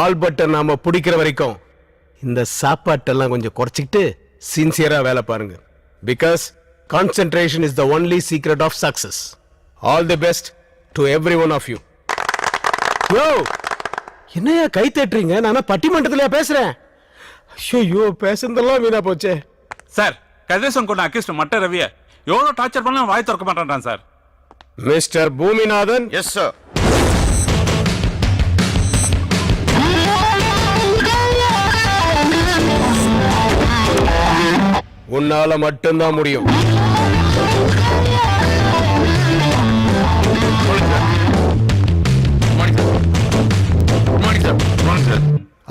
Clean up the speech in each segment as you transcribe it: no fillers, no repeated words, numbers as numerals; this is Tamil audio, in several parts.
ஆல்பர்ட்டை நாம பிடிக்கிற வரைக்கும் இந்த சாப்பாட்டெல்லாம் கொஞ்சம் குறைச்சிக்கிட்டு சின்சியரா வேலை பாருங்க. Because concentration is the only secret of success. All the best to every one of you. யோ, என்னையா கை தட்டுறீங்க? நானா பட்டிமன்றத்திலயா பேசுறேன்? ஐயோ, பேசுறதெல்லாம் வீணா போச்சே. சார், கதிரேசன் கொண்ட அக்யூஸ்ட் மட்ட ரவிய எவ்வளவு டார்ச்சர் பண்ணாலும் வாய் திறக்க மாட்டான் sir. Mister Boominathan. Yes sir. உன்னால மட்டும்தான் முடியும்.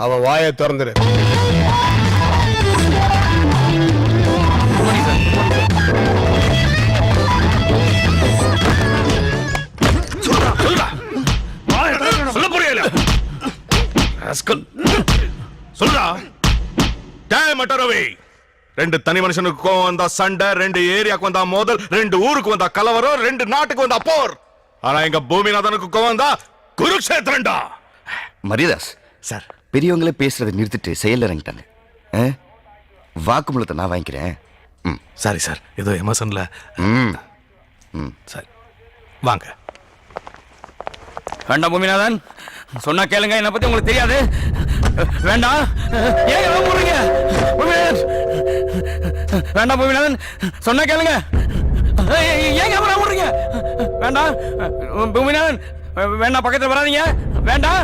அவன் வாயை திறந்துரு. சொல்ல புரியல. சொல்றா. ரெண்டு தனி மனுஷனுக்கு வந்தா சண்டை, ரெண்டு ஏரியாக்கு வந்தா மோதல், ரெண்டு ஊருக்கு வந்தா கலவரம், ரெண்டு நாட்டுக்கு வந்தா போர். ஆனா எங்க பூமிநாதனுக்கு வந்தா குருக்ஷேத்திரண்டா. மரியதாஸ் சார், பெரியவங்களே பேசுறதை நிறுத்திட்டு செயல் இறங்கிட்டாங்க. வாக்குமூலத்தை நான் வாங்கிக்கிறேன். சாரி சார், ஏதோ எமோஷன்ல. சரி வாங்க. வேண்டாம் பூமிநாதன், சொன்னா கேளுங்க. என்னை பத்தி உங்களுக்கு தெரியாது. வேண்டாம். ஏன் போறீங்க? வேண்டாம் பூமிநாதன், சொன்னா கேளுங்க. ஏன் போறீங்க? வேண்டாம் பூமிநாதன், வேண்டாம், பக்கத்துல வராதீங்க. வேண்டாம்,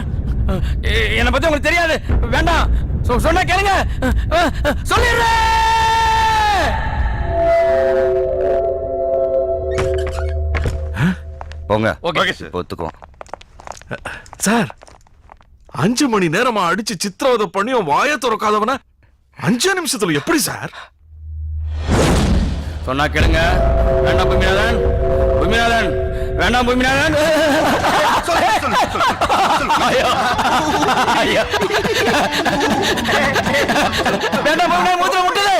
என்னை பத்தி உங்களுக்கு தெரியாது. வேண்டாம், சொன்னா கேளுங்க. சொல்லிடுறேன். போங்க. Okay ஒத்துக்குவோம் sir. 5 மணி நேரமா அடிச்சு சித்திரவதை பண்ணியும் வாய திறக்காதவன 5 நிமிஷத்துல எப்படி சார்? சொன்னா கேளுங்க. வேண்டாம் பூமிநாதன், பூமிநாதன், வேண்டாம் பூமிநாதன். வேண்டாம் பூமிநாதன், மூத்திர முட்டுது.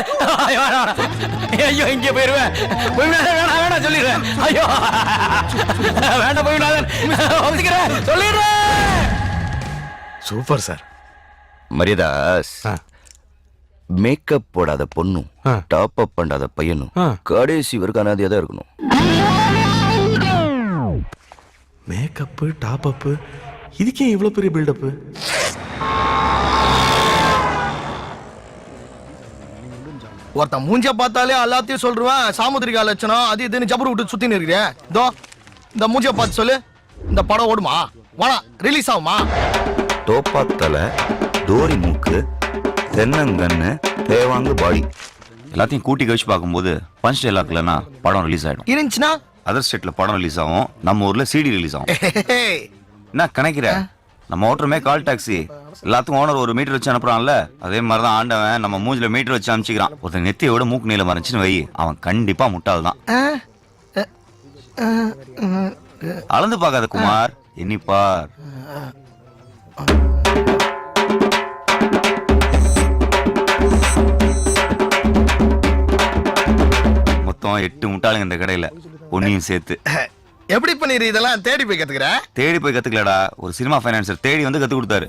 ஐயோ, இங்கே போயிருவேன். பூமிநாதன் வேணாம், வேணாம் சொல்லிடுறேன். ஐயோ வேண்டாம் பூமிநாதன், சொல்லிடுறேன். Super sir. மரியதாஸ், மேக்கப் போடாத பொண்ணும் டாப் அப் பண்ணாத பையனும் கடைசி வரைக்கும் அனாதையா தான் இருக்கணும். மேக்கப், டாப் அப், இதுக்கே இவ்வளவு பெரிய பில்டப்? ஒருத்த மூஞ்ச பார்த்தாலே எல்லாத்தையும் சொல்றேன். சாமுத்திரிகா லட்சணம் அது இதுன்னு ஜபர் விட்டு சுத்தி நிற்கிறேன். இதோ இந்த மூஞ்ச பார்த்து சொல்லு, இந்த படம் ஓடுமா? வாடா, ரிலீஸ் ஆகுமா? தோப்பா தலை, தோரி மூக்கு, தென்னங்கண்ணு, தேவாங்கு பாடி எல்லாத்தையும் கூட்டி கழிச்சு பார்க்கும்போது பஞ்ச் டைலாக் இல்லைன்னா படம் ரிலீஸ் ஆயிடும். இருந்துச்சுன்னா அதர் ஸ்டேட்ல படம் ரிலீஸ் ஆகும், நம்ம ஊர்ல சிடி ரிலீஸ் ஆகும். என்ன கணக்கிற? நம்ம ஓட்டுறமே கால் டாக்ஸி, எல்லாத்துக்கும் ஓனர் ஒரு மீட்டர் வச்சு அனுப்புறான்ல, அதே மாதிரிதான் ஆண்டவன் நம்ம மூஞ்சில மீட்டர் வச்சு அனுப்பிச்சிக்கிறான். ஒருத்தன் நெத்தியோட மூக்கு நீளம் மறைச்சுன்னு வை, அவன் கண்டிப்பா முட்டாள் தான். அளந்து பார்க்காத குமார், எண்ணிப்பார். மொத்தம் 8 முட்டாளுங்க இந்த கடையில, பொண்ணையும் சேர்த்து. எப்படி பண்ணிரு இதெல்லாம்? தேடி போய் கத்துக்கிற? தேடி போய் கத்துக்கலடா, ஒரு சினிமா பைனான்சர் தேடி வந்து கத்து கொடுத்தாரு.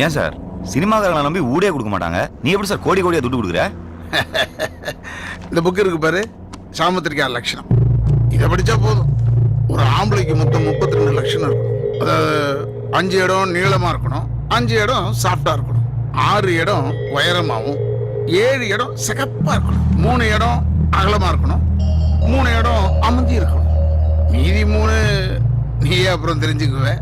ஏன் சார், சினிமாக்காரங்களை நம்பி ஊடே கொடுக்க மாட்டாங்க, நீ எப்படி சார் கோடி கோடியா துட்டு கொடுக்குற? இந்த புக் இருக்கு பாரு, சாமுத்திரிகா லட்சணம். இதை படிச்சா போதும். ஒரு ஆம்பளைக்கு மொத்தம் 32 லட்சணம் இருக்கும். அதாவது 5 இடம் நீளமா இருக்கணும், 5 இடம் சாஃப்டா இருக்கணும், 6 இடம் உயரமாவும், 7 இடம் சிகப்பா இருக்கணும், 3 இடம் அகலமா இருக்கணும், 3 இடம் அமர்த்தி இருக்கணும், மீதி 3 நீயே அப்புறம் தெரிஞ்சுக்குவேன்.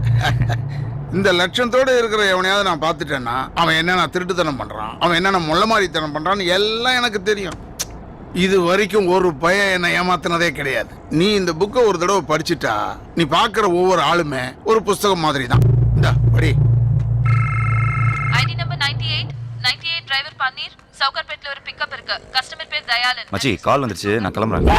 இந்த லட்சத்தோடு இருக்கிற எவனையாவது நான் பார்த்துட்டேன்னா அவன் என்னென்ன திருட்டுத்தனம் பண்றான், அவன் என்னென்ன முள்ள மாதிரித்தனம் பண்றான்னு எல்லாம் எனக்கு தெரியும். இது வரைக்கும் ஒரு பையன் என்னை ஏமாத்தினதே கிடையாது. நீ இந்த புக்கை ஒரு தடவை படிச்சுட்டா நீ பார்க்குற ஒவ்வொரு ஆளுமே ஒரு புஸ்தகம் மாதிரி தான். இந்த படி. ஐடி நம்பர் 98 டிரைவர் பன்னீர், சவுகார்பேட்ல ஒரு பிக்கப் இருக்கு. கஸ்டமர் பேர் தயாளன். மச்சி கால் வந்துருச்சு, நான் கிளம்புறேன்.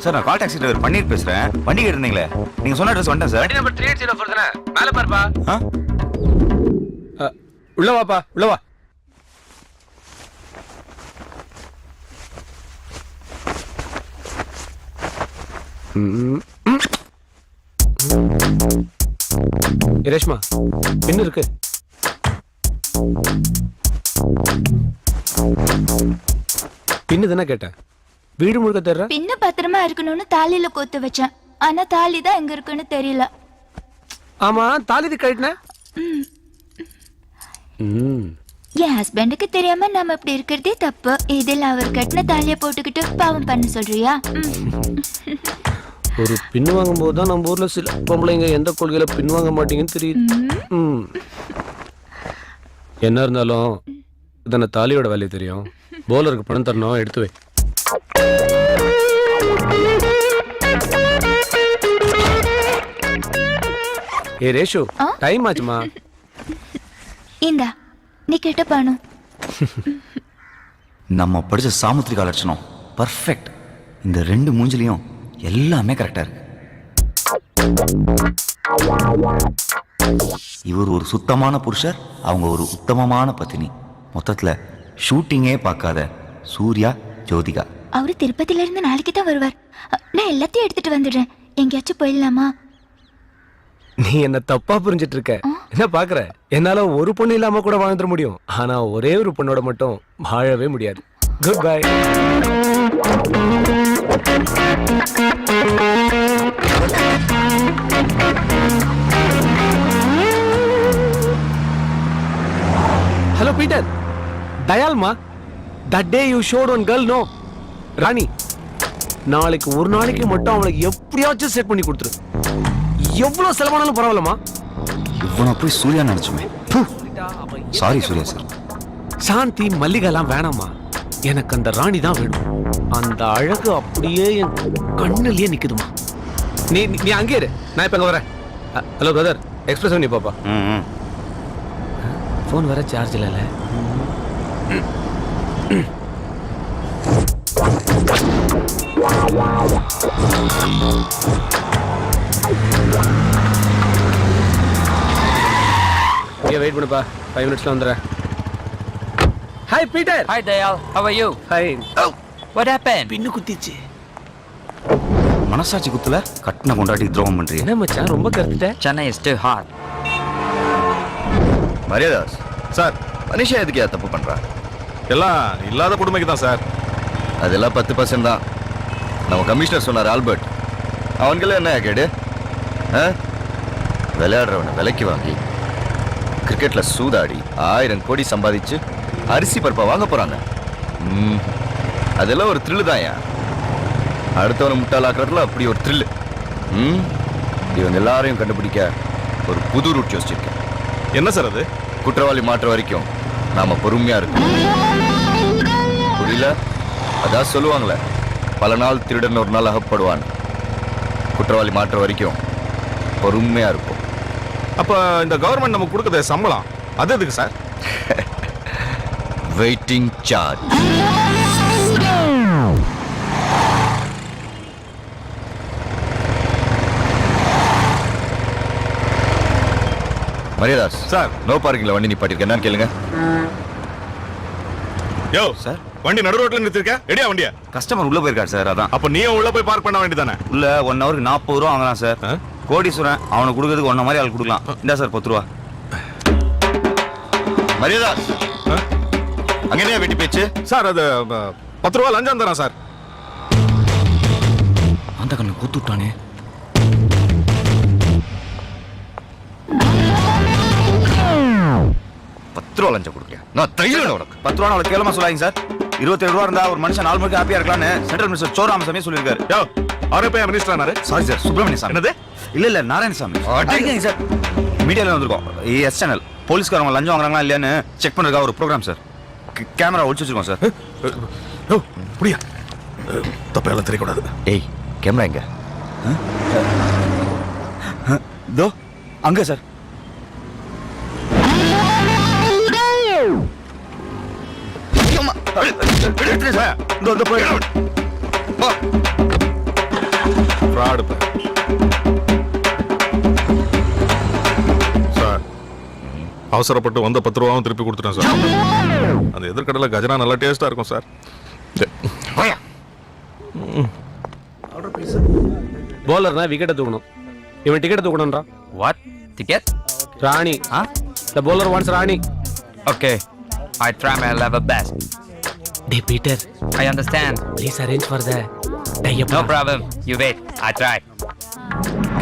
சார், நான் கால் டாக்ஸி டிரைவர் பன்னீர் பேசுறேன். வண்டி கேட்டிருந்தீங்களே, நீங்க சொன்ன அட்ரஸ் வந்துட்டேன் சார். வண்டி நம்பர் 380 தானே? மேல பாருப்பா. உள்ள வாப்பா, உள்ள வா. ரேஷ்மா பின்னு இருக்கு. பின்னு தானே கேட்டேன். வீடு முழுக்க தர்ற. பின்ன பத்திரமா இருக்கணும்னு தாலியில கோத்து வச்சேன். ஆனா தாலி தான் எங்க இருக்குன்னு தெரியல. ஆமா தாலி கழட்டின. என் ஹஸ்பண்டுக்கு தெரியாம நம்ம இப்படி இருக்கிறதே தப்பு. இதில் அவர் கட்டின தாலிய போட்டுக்கிட்டு பாவம் பண்ண சொல்றியா? ஒரு பின் வாங்கும் போது தான் நம்ம ஊர்ல சில பொம்பளைங்க எந்த கொள்கையில பின் வாங்க மாட்டீங்கன்னு தெரியுது. என்ன இருந்தாலும் இதான தாலியோட வேலையை தெரியும். போலருக்கு பணம் தரணும், எடுத்து வை. ஏ ரேஷு, டைம் ஆச்சுமா. இந்தா நீ கேட்ட பணம். நம்ம படிச்ச சாமுத்திரிகா லட்சணம் பர்ஃபெக்ட். இந்த ரெண்டு மூஞ்சிலையும் எல்லாமே கரெக்டா இருக்கு. இவர் ஒரு சுத்தமான புருஷர், அவங்க ஒரு உத்தமமான பத்தினி. மொத்தத்துல ஷூட்டிங்கே பார்க்காத சூர்யா ஜோதிகா. அவரு திருப்பதில இருந்து நாளைக்கு தான் வருவார். நான் எல்லாத்தையும் எடுத்துட்டு வந்துடுறேன். எங்கேயாச்சும் போயிடலாமா? நீ என்ன தப்பா புரிஞ்சிட்டு இருக்க. என்ன பாக்குற? என்னால ஒரு பொண்ணு இல்லாம கூட வாழ்ந்துட முடியும். ஆனா ஒரே ஒரு பொண்ணோட மட்டும் வாழவே முடியாது. Good bye. Hello Peter. தயால்மா, that day you showed one girl, no? Rani, நாளைக்கு ஒரு நாளைக்கு மட்டும் அவளுக்கு எப்படியாச்சும் செட் பண்ணி கொடுத்துரு. எவ்வளவு செலவானாலும் பரவாயில்லமா. இவனை போய் சூர்யா நினைச்சுமே. Sorry Surya sir. சாந்தி மல்லிகைலாம் வேணாமா. எனக்கு அந்த ராணி தான் வேணும். அந்த அழகு அப்படியே என் கண்ணுலயே நிக்குதுமா. நீ நீ அங்கே இரு, நான் இப்ப அங்க வரேன். ஹலோ பிரதர், எக்ஸ்பிரஸ் பண்ணி பாப்பா. போன் வர சார்ஜ் இல்ல. இங்கே வெயிட் பண்ணுப்பா, 5 minutesல வந்துடுறேன். Hi Peter. Hi Dayal, how are you? Hi. Oh, what happened? பின்னு குத்திச்சு. மனசாட்சி குத்துல கட்டின கொண்டாட்டி துரோகம் பண்றீங்க. என்ன மச்சான் ரொம்ப கருத்துட்ட? Chennai is too hot. Mariadas sir, மனுஷன் எதுக்கு தப்பு பண்றா? எல்லாம் இல்லாத கொடுமைக்கு தான் சார். அதெல்லாம் 10% தான். நம்ம கமிஷனர் சொன்னார் ஆல்பர்ட். அவன்கள என்ன கேடு? விளையாடுறவனை விலைக்கு வாங்கி கிரிக்கெட்ல சூதாடி 1000 கோடி சம்பாதிச்சு அரிசி பருப்பை வாங்க போறாங்க. அதெல்லாம் ஒரு த்ரில்லு தான். அடுத்தவனை முட்டாளாக்குறதுல அப்படி ஒரு த்ரில்லு. இவங்க எல்லாரையும் கண்டுபிடிக்க ஒரு புது ரூட் யோசிச்சிருக்கேன். என்ன சார் அது? குற்றவாளி மாற்ற வரைக்கும் நாம பொறுமையா இருக்கோம். புரியல? அதான் சொல்லுவாங்களே, பல நாள் திருடன் ஒரு நாள் அகப்படுவான். குற்றவாளி மாற்ற வரைக்கும் பொறுமையா இருக்கும். அப்ப இந்த கவர்மெண்ட் நமக்கு கொடுக்குற சம்பளம் அது எதுக்கு sir? Waiting charge. Mariadas sir, no பார்க்கிங்ல வண்டி நிப்பாட்டிருக்கேன். என்னன்னு கேளுங்க. யோ சார், வண்டி நடு ரோட்ல நிறுத்திருக்க. ரெடியா வண்டியா? கஸ்டமர் உள்ள போயிருக்காரு சார். அதான். அப்ப நீயும் உள்ள போய் பார்க் பண்ண வேண்டியதானே? உள்ள 1 ஹவருக்கு 40 ரூபா வாங்கலாம் சார். கோடீஸ்வரன் அவனுக்கு கொடுக்கறதுக்கு 1 மாதிரி ஆள் கொடுக்கலாம். இந்தா சார் 10 ரூபா. மரியாதாஸ் அங்க என்ன வெட்டி பேச்சு? சார் அது 10 ரூபா லஞ்சம் தரேன் சார். அந்த கண்ணு கூத்து விட்டானே. லஞ்சம் கொடுக்க நான் தைரியம் உனக்கு. 10 ரூபா அவ்வளவு கேளமா சொல்லாதீங்க சார். 27 ரூபா இருந்தா ஒரு மனுஷன் 4 மணிக்கு ஹாப்பியா இருக்கலாம்னு சென்ட்ரல் மினிஸ்டர் சோ ராமசாமி சொல்லியிருக்காரு. யோ, அவரே போய் மினிஸ்டர் ஆனாரு. சாரி சார், சுப்பிரமணிய சாமி. என்னது? இல்ல நாராயணசாமி. அடிக்கங்க சார். மீடியால வந்திருக்கோம். S channel. போலீஸ்காரங்க லஞ்சம் வாங்குறாங்களா இல்லையான்னு செக் பண்றதுக்காக ஒரு ப்ரோக்ராம் சார். கேமரா ஒளிச்சு வச்சிருக்கோம் சார். யோ, புரியா? தப்பையெல்லாம் தெரியக்கூடாது. ஏய், கேமரா எங்க? தோ அங்க சார். Fraud sir. அவசரப்பட்டு வந்த 10 ரூபாவும் திருப்பி கொடுத்துட்டேன் சார். அந்த எதிர்கடலை கஜனா நல்லா டேஸ்டா இருக்கும் சார். போலர்னா விக்கெட்டை தூக்கணும், இவன் டிக்கெட்டை தூக்கணும்ன்றான். What ticket? Rani. Huh? The bowler wants Rani. Okay, I try my level best. Hey Peter, I understand. please arrange for the tie-up. No problem. You wait. I try.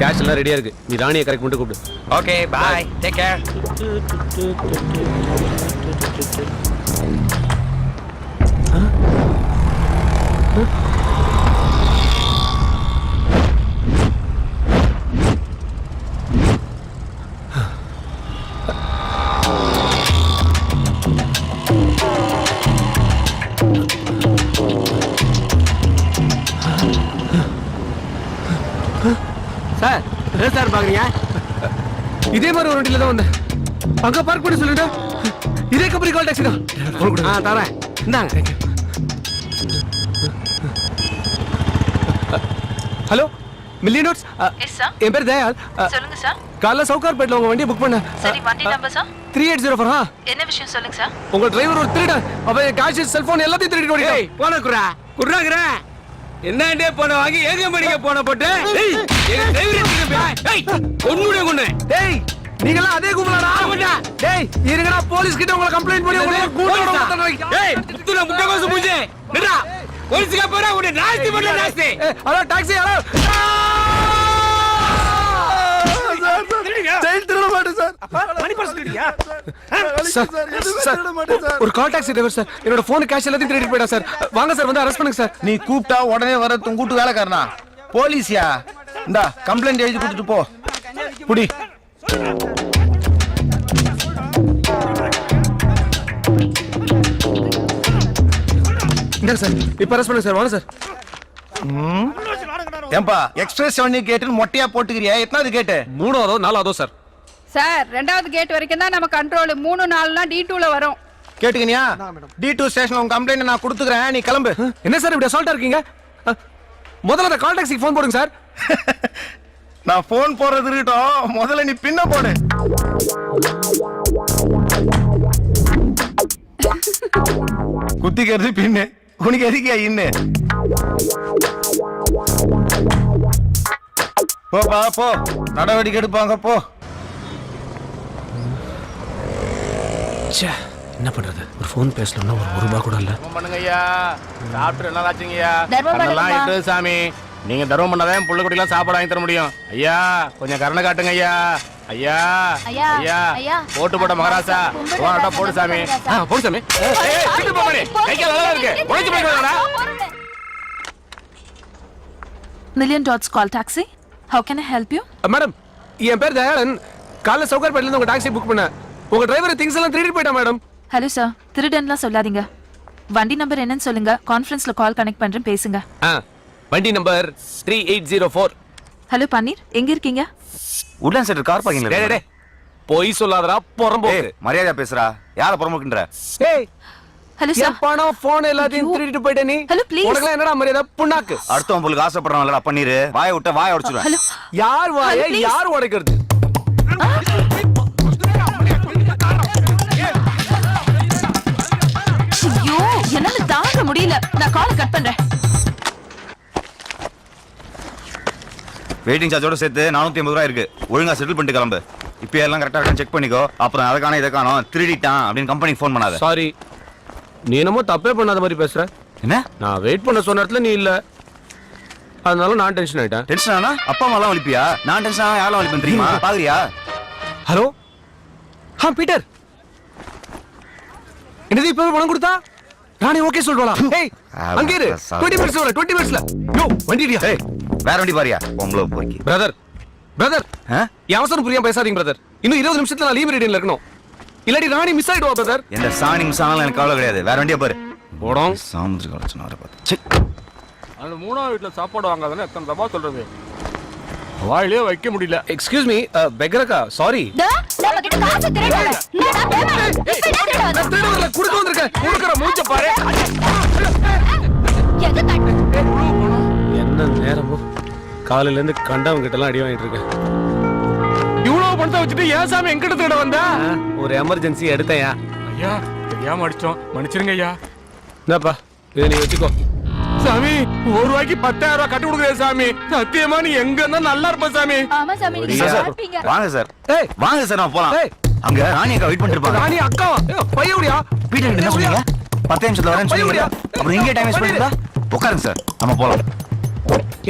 Cash எல்லாம் ரெடியா இருக்கு, நீ ராணியை கரெக்ட் பண்ணிட்டு கூப்பிடு. Okay, bye. Take care. Sir என்ன சார் பாக்குறீங்க? இதே மாதிரி ஒரு வண்டியில தான் வந்தேன், அங்க பார்க் பண்ணி சொல்லிட்டு இதே கம்பெனி கால் டாக்ஸி தான். தரேன், இந்தாங்க. Hello million notes. Yes sir. என் பேர் தயால். சொல்லுங்க சார். காலைல சவுகார்பேட்ல உங்க வண்டியை புக் பண்ண. சரி, வண்டி நம்பர் சார்? 3804. என்ன விஷயம் சொல்லுங்க சார். உங்க டிரைவர் ஒரு திருடன், அவன் கேஷ் செல்போன் எல்லாத்தையும் திருடிட்டு ஓடிட்டான். போன குறாக்குற என்னண்டே போன வாங்கி ஏக மணிக்கு போன போட்டு ஒண்ணுடைய கொண்டு. டேய் நீங்க எல்லாம் அதே கும்பலாடா? டேய் இருங்கடா, போலீஸ் கிட்ட உங்களை கம்ப்ளைண்ட் பண்ணி உங்களை கூட்டோட மொத்தம். டேய் துல முட்டகோசு பூஜே நிடா போலீஸ்க்கு போறா உன்னை நாஸ்தி பண்ணல நாஸ்தி. Hello taxi, hello. ஒரு கால் டாக்ஸி டிரைவர் சார், என்னோட போன் கேஷ் எல்லாத்தையும் திருடிட்டு போயிட்டா சார். வாங்க சார், வந்து அரெஸ்ட் பண்ணுங்க சார். நீ கூப்பிட்டா உடனே வர உன் கூட்டு வேலைக்காரனா போலீஸ்யா? இந்தா கம்ப்ளைண்ட் எழுதி கொடுத்துட்டு போ. புடி. இந்த சார் இப்ப அரெஸ்ட் பண்ணுங்க சார். வாங்க சார். ஏம்பா எக்ஸ்பிரஸ் வண்டி கேட்டுன்னு மொட்டையா போட்டுக்கிறியா? எத்தனாவது கேட்டு? 3ஆவதோ 4ஆவதோ சார். சார் 2வது கேட் வரைக்கும் தான் நம்ம கண்ட்ரோல், 3 4னா D2ல வரும். கேட்டுக்கினியா? D2 ஸ்டேஷன் உன் கம்ப்ளைண்ட் நான் கொடுத்துக்கிறேன், நீ கிளம்பு. என்ன சார் இப்படி அசால்ட்டா இருக்கீங்க? முதல்ல அந்த கால் டாக்ஸிக்கு ஃபோன் போடுங்க சார். நான் போன் போறது இருக்கட்டும், முதல்ல நீ பின்ன போடு. குத்திக்கிறது பின்னு, உனக்கு எதுக்கியா இன்னு? போப்பா போ, நடவடிக்கை எடுப்பாங்க போ. என்ன பண்றது, ஒரு ஃபோன் பேசணும்னா ஒரு ரூபாய் கூட இல்ல. பண்ணுங்க ஐயா, சாப்பிட்டு என்ன ஆச்சுங்கய்யா? தர்மம் பண்ணுங்கப்பா. இட்டு சாமி, நீங்க தர்மம் பண்ணாதான் புள்ள குட்டிலாம் சாப்பாடு வாங்கி தர முடியும். ஐயா கொஞ்சம் கருணை காட்டுங்க ஐயா. ஐயா ஐயா, ஐயா ஐயா. போட்டு போட்ட மகாராசா போடா, போடு சாமி. போடு சாமி. Million dots call taxi. How can I help you? Madam, என் பேர் தயாளன். காலைல சவுகார்பேட்ல இருந்து உங்க டாக்ஸி புக் பண்ண. உங்க டிரைவர் திங்ஸ் எல்லாம் திருடிட்டு போயிட்டான் மேடம். ஹலோ சார், திருடன்லாம் சொல்லாதீங்க. வண்டி நம்பர் என்னன்னு சொல்லுங்க, கான்ஃபரன்ஸ்ல கால் கனெக்ட் பண்றேன், பேசுங்க. வண்டி நம்பர் 3804. ஹலோ பன்னீர், எங்க இருக்கீங்க? உட்லாண்ட் சென்டர் கார் பார்க்கிங்ல. டேய் டேய் போய் சொல்லாதடா, புறம்போக்கு. மரியாதையா பேசுறா. யார புறம்போக்குன்ற? ஏய் ஹலோ சார். என் பணம் போன் எல்லாத்தையும் திருடிட்டு போயிட்ட நீ. Hello please. உனக்கு என்னடா மரியாதை புண்ணாக்கு? அடுத்தவன் உங்களுக்கு ஆசைப்படுறான்லடா பண்ணிரு. வாயை விட்ட வாயை உடைச்சிடுவேன். ஹலோ யார் வாயை Hello, please. யார் உடைக்கிறது? ஐயோ என்னால தாங்க முடியல, நான் காலை கட் பண்றேன். வெயிட்டிங் சார்ஜோட சேர்த்து 450 ரூபாய் இருக்கு. ஒழுங்கா செட்டில் பண்ணிட்டு கிளம்பு. இப்போ எல்லாம் கரெக்டா இருக்கான்னு செக் பண்ணிக்கோ. அப்புறம் அதை காணோம் இதை காணோம் திருடிட்டான் அப்படின்னு கம்பெனிக்கு ஃபோன் பண்ணாத. சாரி, நீ என்னமோ தப்பே பண்ணாத மாதிரி பேசுற. என்ன? நான் வெயிட் பண்ண சொன்ன இடத்துல நீ இல்ல, அதனால நான் டென்ஷன் ஆயிட்டேன். டென்ஷன் ஆனா அப்பா அம்மாலாம் வலிப்பியா? நான் டென்ஷன் ஆனா யாரெல்லாம் வலிப்பேன் தெரியுமா? பாக்குறியா? ஹலோ பீட்டர், என்னது இப்ப பணம் கொடுத்தா நானே ஓகே சொல்றேன். ஏய் அங்க இரு, 20 மினிட்ஸ் வர, 20 மினிட்ஸ்ல யோ வண்டிடியா. ஏய் வேற வண்டி பாரியா உங்களோ போய்க்கு. பிரதர் அவசரம் புரியாம பேசாதீங்க பிரதர். இன்னும் 20 நிமிஷத்துல நான் லீவ் ரீடிங்ல இருக்கணும், இல்லாட்டி ராணி மிஸ் ஆயிடுவா பிரதர். எந்த சாணி மிஸ் ஆனாலும் எனக்கு கவலை கிடையாது. வேற வண்டியா பாரு. போடும் சாமுதிரி கலெக்ஷன் வர பார்த்து. அந்த 3ஆவது வீட்டுல சாப்பாடு வாங்காதானே எத்தனை தப்பா சொல்றது, வாயிலே வைக்க முடியல. எக்ஸ்கியூஸ் மீ பெகரக்கா, சாரி. நம்ம கிட்ட காசு திருடல. நான் திருடல குடுக்க வந்திருக்கேன். குடுக்குற மூஞ்ச பாரு. என்ன நேரமோ காலையில இருந்து கண்டவங்க கிட்ட எல்லாம் அடி வாங்கிட்டு இருக்கேன். இவ்வளவு பணத்தை வச்சுட்டு ஏன் சாமி எங்கிட்ட தேட வந்தா? ஒரு எமர்ஜென்சி எடுத்தையா. ஐயா தெரியாம அடிச்சோம், மன்னிச்சிருங்க ஐயா. என்னப்பா இதை நீ வச்சுக்கோ. சாமி 1 ரூபாய்க்கு 10,000 ரூபாய் கட்டி கொடுக்குறேன் சாமி. சத்தியமா நீ எங்க இருந்தா நல்லா இருப்ப சாமி. ஆமா சாமி நீங்க சார், பார்ப்பீங்க. வாங்க சார் ஏய் வாங்க சார் நம்ம போலாம் ஏய். அங்க ராணி அக்கா வெயிட் பண்ணிட்டு இருப்பாங்க. ராணி அக்காவா? பையவுடியா? வீட்டுக்கு என்ன சொன்னீங்க 10 நிமிஷத்துல வரேன்னு சொன்னீங்க. அப்புறம் இங்கே டைம் வேஸ்ட் பண்ணிருந்தா உட்காருங்க சார் நம்ம போலாம்.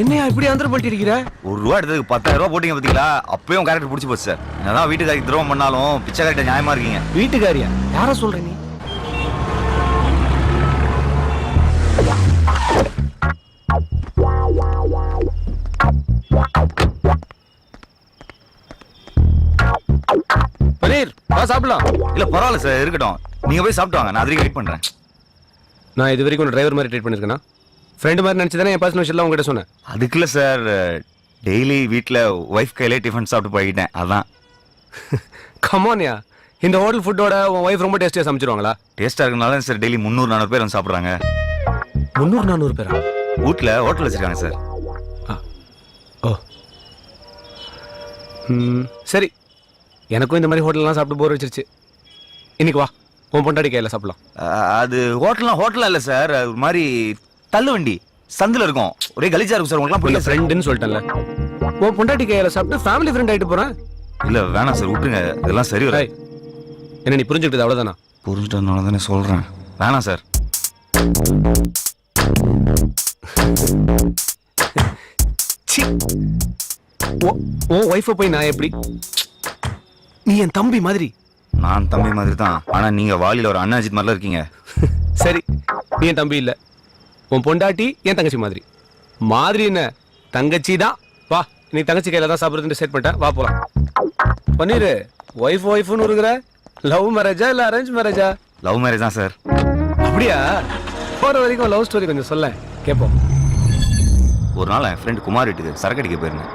என்னையா இப்படி அந்தர் பண்ணிட்டு இருக்கிற? 1 ரூபா எடுத்ததுக்கு 10,000 ரூபாய் போட்டீங்க பாத்தீங்களா? அப்பயும் கேரக்டர் பிடிச்சி போச்சு சார். என்னதான் வீட்டுக்காரிக்கு துரோகம் பண்ணாலும் பிச்சைக்காரிட்ட நியாயமா இருக்கீங்க. வீட்டுக்காரியா? யார சொல்ற நீ? பனீர் வா சாப்பிடலாம். இல்ல பரவாயில்ல சார் இருக்கட்டும். நீங்க போய் சாப்பிட்டு வாங்க. நான் அதுக்கு வெயிட் பண்றேன். நான் இது வரைக்கும் டிரைவர் மாதிரி ட்ரீட் பண்ணிருக்கேனா? ஃப்ரெண்ட் மாதிரி நினைச்சதானே என் பர்சனல் விஷயம் உங்ககிட்ட சொன்னேன். அதுக்குள்ள சார் டெய்லி வீட்ல ஒய்ஃப் கையிலே டிஃபன் சாப்பிட்டு போயிட்டேன். அதான் கமான்யா, இந்த ஹோட்டல் ஃபுட்டோட உன் ஒய்ஃப் ரொம்ப டேஸ்டியா சமைச்சிருவாங்களா? டேஸ்டா இருக்கனால சார் டெய்லி 300-400 பேர் வந்து சாப்பிடுறாங்க. 300-400 பேரா? வீட்ல ஹோட்டல் வச்சிருக்காங்க சார். ஓ சரி, எனக்கும் இந்த மாதிரி ஹோட்டல்லாம் சாப்பிட்டு போர் வச்சிருச்சு. இன்னைக்கு வா, உன் பொண்டாடி கையில சாப்பிடலாம். அது ஹோட்டல்லாம் இல்ல சார். ஒரு மாதிரி தள்ளு வண்டி சந்தில இருக்கும். ஒரே கலிஜா இருக்கும் சார். உங்களுக்குலாம் புரியல, புரியல ஃப்ரெண்டுன்னு சொல்லிட்டேன்ல. உன் பொண்டாட்டி கையில சாப்பிட்டு ஃபேமிலி ஃப்ரெண்ட் ஆயிட்டு போறேன். இல்ல வேணாம் சார் விட்டுருங்க. இதெல்லாம் சரி வராது. என்ன நீ புரிஞ்சுக்கிட்டது அவ்வளவுதானா? புரிஞ்சுட்டதுனால தானே சொல்றேன். வேணாம் சார். சி, உன் ஒய்ஃபை போய் நான் எப்படி? நீ என் தம்பி மாதிரி. நான் தம்பி மாதிரி தான். ஆனா நீங்க வாலில ஒரு அண்ணாஜித் மாதிரிலாம் இருக்கீங்க. சரி, நீ என் தம்பி இல்ல, உன் பொண்டாட்டி என் தங்கச்சி மாதிரி. மாதிரி என்ன, தங்கச்சி தான். வா, நீ தங்கச்சி கையில தான் சாப்பிடுறதுன்னு செட் பண்ணிட்டேன். வா போலாம். பன்னீர், ஒய்ஃப்னு இருக்கிற. லவ் மேரேஜா இல்ல அரேஞ்ச் மேரேஜா? லவ் மேரேஜ் தான் சார். அப்படியா? போற வரைக்கும் லவ் ஸ்டோரி கொஞ்சம் சொல்ல கேட்போம். ஒரு நாள் என் ஃப்ரெண்ட் குமார் வீட்டுக்கு சரக்கு அடிக்க போயிருந்தேன்.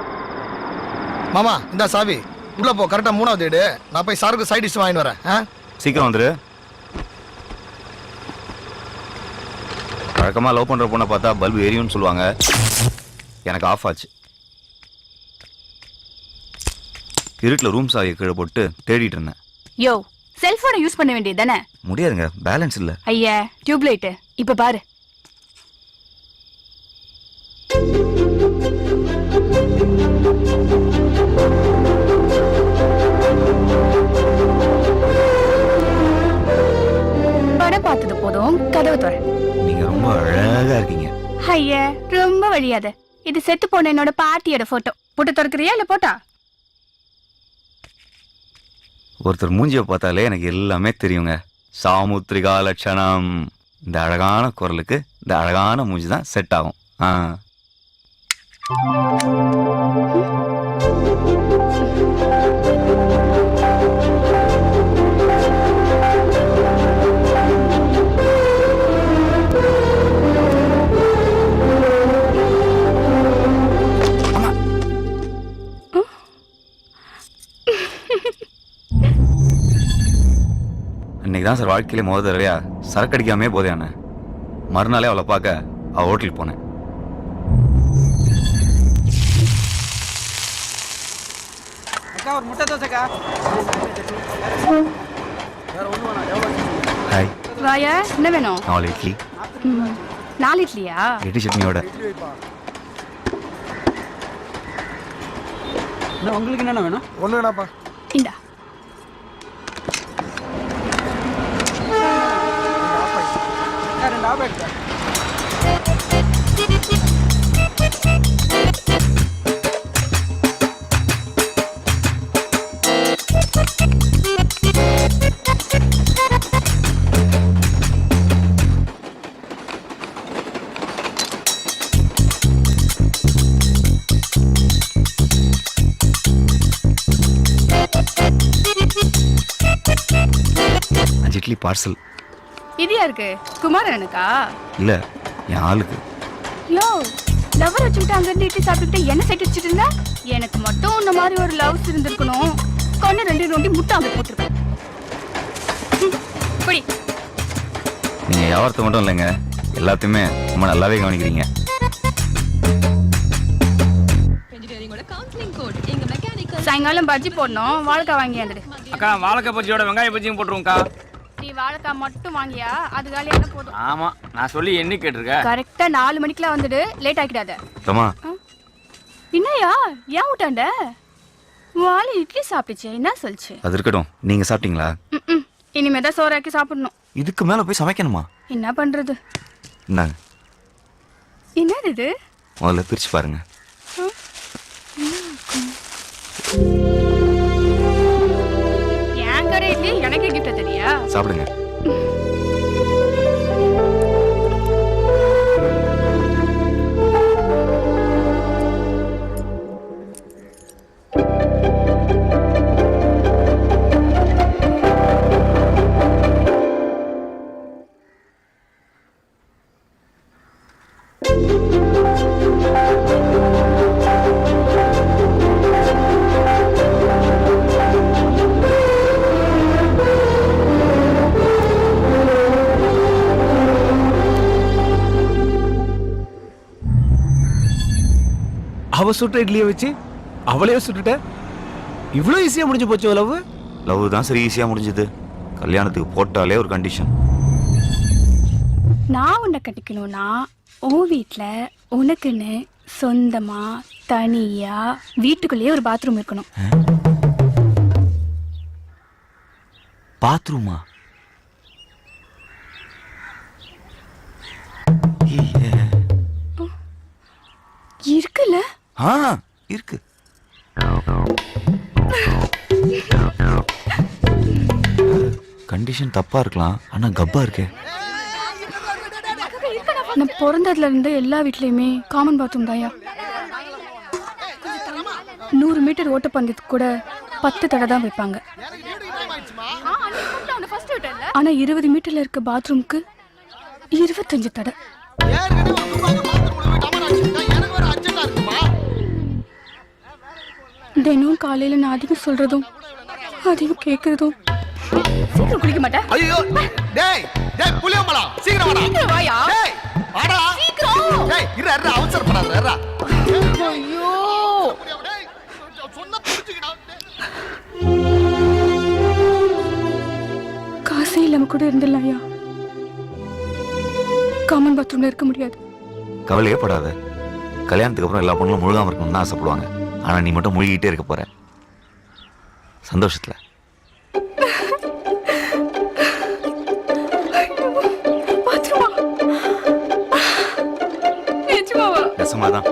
மாமா இந்த சாவி உள்ள போ. கரெக்டா 3வது வீடு. நான் போய் சாருக்கு சைட் டிஷ் வாங்கிட்டு வரேன். சீக்கிரம் வந்துரு. வழக்கமா லவ் பண்ற பொண்ணை பார்த்தா பல்பு எரியும்னு சொல்லுவாங்க. எனக்கு ஆஃப் ஆச்சு. இருட்டில் ரூம் சாவியை கீழே போட்டு தேடிட்டு இருந்தேன். யோ, செல்போனை யூஸ் பண்ண வேண்டியது தானே? முடியாதுங்க, பேலன்ஸ் இல்ல. ஐயா, டியூப் லைட் இப்ப பாரு. படம் பார்த்தது போதும், கதவு தர. நீங்க ரொம்ப அழகா இருக்கீங்க. ஐயா, ரொம்ப வழியாத. இது செத்து போன என்னோட பாட்டியோட போட்டோ. போட்டு திறக்கிறியா இல்ல போட்டா? ஒருத்தர் மூஞ்சியை பார்த்தாலே எனக்கு எல்லாமே தெரியுங்க. சாமுத்திரிகா லட்சணம். இந்த அழகான குரலுக்கு இந்த அழகான மூஞ்சி தான் செட் ஆகும். இன்னைக்கு தான் சார் வாழ்க்கையிலே முதல் தடவையா சரக்கு அடிக்காமே போதையான. மறுநாளே அவளை பார்க்க அவள் ஹோட்டலுக்கு போனேன். ஹாய். வாயா, என்ன வேணும்? 4 இட்லி. 4 இட்லியா? 8 சட்னியோட. உங்களுக்கு என்னென்ன வேணும்? ஒண்ணு வேணாப்பா. இந்தா. இட்லி பார்சல். இது யாருக்கு? குமாரனுக்கா? இல்ல, என் ஆளுக்கு. யோ, லவர் வச்சுக்கிட்டு அங்கிருந்து இட்லி சாப்பிட்டுக்கிட்டு என்ன சைட் வச்சுட்டு இருந்தா? எனக்கு மட்டும் இந்த மாதிரி ஒரு லவ்ஸ் இருந்திருக்கணும். கண்ணு 2 நோண்டி முட்டை அங்க போட்டுருப்பேன். புடி. நீங்க வியாபாரத்தை மட்டும் இல்லைங்க, எல்லாத்தையுமே ரொம்ப நல்லாவே கவனிக்கிறீங்க. சாயங்காலம் பஜ்ஜி போடணும். வாழைக்காய் வாங்கி வந்துடு. அக்கா, வாழைக்காய் பஜ்ஜியோட வெங்காய பஜ்ஜியும் போட்டுருவோம்க்கா. நீ வாழைக்காய் மட்டும் வாங்கியா அது காலியான போதும். ஆமா நான் சொல்லி என்ன கேட்டிருக்க கரெக்டா 4 மணிக்கெல்லாம் வந்துடு, லேட் ஆக்கிடாத. தம்மா என்னையா ஏன் விட்டாண்ட? வாலி இட்லி சாப்பிடுச்சு, என்ன சொல்லுச்சு? அது இருக்கட்டும், நீங்க சாப்பிட்டீங்களா? இனிமேதான் சோறாக்கி சாப்பிடணும். இதுக்கு மேல போய் சமைக்கணுமா? என்ன பண்றது? இந்தாங்க, என்னது இது? முதல்ல பிரிச்சு பாருங்க. என் கடை இட்லி எனக்கு கிஃப்ட் தெரியா? சாப்பிடுங்க. அவ சுட்ட இட்லியை வச்சு அவளையே சுட்டுட்ட. இவ்வளவு ஈஸியா முடிஞ்சு போச்சு லவ். லவ் தான் சரி ஈஸியா முடிஞ்சது. கல்யாணத்துக்கு போட்டாலே ஒரு கண்டிஷன். நான் உன்னை கட்டிக்கணும்னா உன் வீட்டுல உனக்குன்னு சொந்தமா தனியா வீட்டுக்குள்ளேயே ஒரு பாத்ரூம் இருக்கணும். பாத்ரூமா? இருக்குல்ல? இருக்கு. கண்டிஷன் தப்பா இருக்கலாம், ஆனா கப்பா இருக்கே. நான் பிறந்ததுல இருந்து எல்லா வீட்லயுமே காமன் பாத்ரூம் தாயா. 100 மீட்டர் ஓட்டப்பந்தயத்துக்கு கூட 10 தடை தான் வைப்பாங்க. ஆனா 20 மீட்டர்ல இருக்க பாத்ரூம்க்கு 25 தடை. தினம் காலையில நான் அதிகம் சொல்றதும் அதிகம் கேக்குறதும். சீக்கிரம் குளிக்க மாட்டேன். ஐயோ டேய் டேய் புளியம்பளா சீக்கிரம் வாடா. சீக்கிரம் வாயா. டேய் வாடா சீக்கிரம். டேய் இரு அவசரப்படாத இரு. ஐயோ டேய் சொன்னா புரிஞ்சுக்கடா. காசே இல்லாம கூட இருந்துடலாம்யா. காமன் பாத்ரூம்ல இருக்க முடியாது. கவலையே படாத. கல்யாணத்துக்கு அப்புறம் எல்லா பொண்ணுங்களும் முழுகாம இருக்கணும்னு தான் ஆசைப்படுவாங்க. ஆனா நீ மட்டும் முழுகிட்டே இருக்க போற சந்தோஷத்துல. பாத்ரூமா? நிஜமாவா? நெசமாதான்.